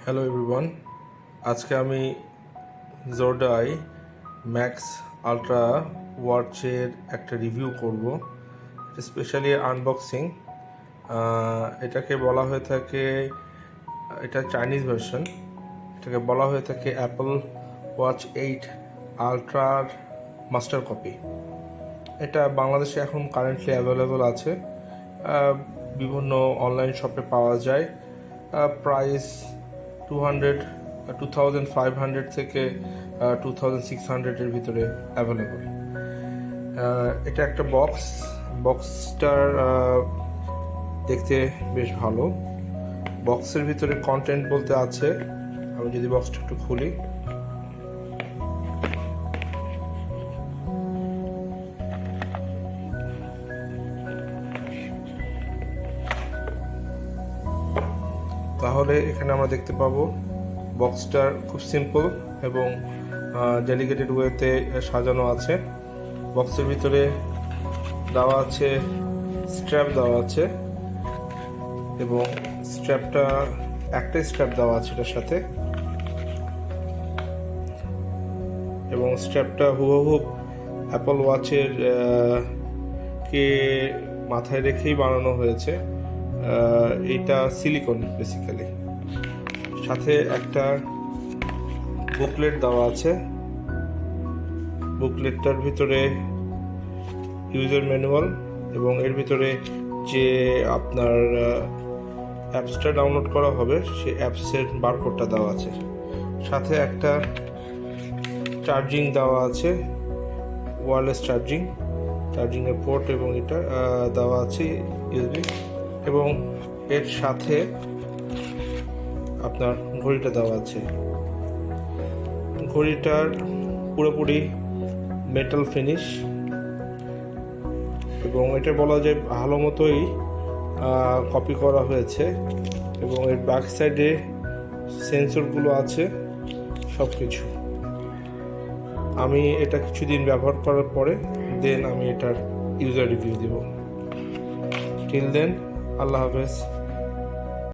Hello everyone, আজকে আমি জোরডাই max ultra ওয়াচের একটা রিভিউ করব। Specially unboxing. এটাকে বলা হয়ে থাকে, এটা চাইনিজ ভার্সন। এটাকে বলা হয়ে থাকে অ্যাপল ওয়াচ 8 আলট্রার মাস্টার কপি। এটা বাংলাদেশে এখন কারেন্টলি অ্যাভেলেবল আছে, বিভিন্ন অনলাইন শপে পাওয়া যায়। প্রাইস 2500 থেকে 2600-এর ভিতরে অ্যাভেলেবল। এটা একটা বক্সটার দেখতে বেশ ভালো। বক্সের ভিতরে কন্টেন্ট বলতে আছে, আমি যদি বক্সটা একটু খুলি, তাহলে এখানে আমরা দেখতে পাবো বক্সটার খুব সিম্পল এবং ডেলিকেটেড ওয়েতে সাজানো আছে। বক্সের ভিতরে দেওয়া আছে স্ট্র্যাপ দেওয়া আছে, এবং স্ট্র্যাপটা একটাই স্ট্র্যাপ দেওয়া আছে এটার সাথে, এবং স্ট্র্যাপটা হুবহু অ্যাপল ওয়াচের কে মাথায় রেখেই বানানো হয়েছে। এটা সিলিকন বেসিক্যালি। সাথে একটা বুকলেট দেওয়া আছে। বুকলেটটার ভিতরে ইউজার ম্যানুয়াল এবং এর ভিতরে যে আপনার অ্যাপসটা ডাউনলোড করা হবে সেই অ্যাপসের বারকোডটা দেওয়া আছে। সাথে একটা চার্জিং দেওয়া আছে, ওয়্যারলেস চার্জিংয়ের পোর্ট, এবং এটা দেওয়া আছে ইউএসবি, এবং এর সাথে আপনার ঘড়িটা দেওয়া আছে। ঘড়িটার পুরোপুরি মেটাল ফিনিশ, এবং এটা বলা যায় ভালো মতোই কপি করা হয়েছে, এবং এর ব্যাক সাইডে সেন্সরগুলো আছে সব কিছু। আমি এটা কিছুদিন ব্যবহার করার পরে দেন আমি এটার ইউজার রিভিউ দেব। টিল দেন, আল্লাহ হাফেজ।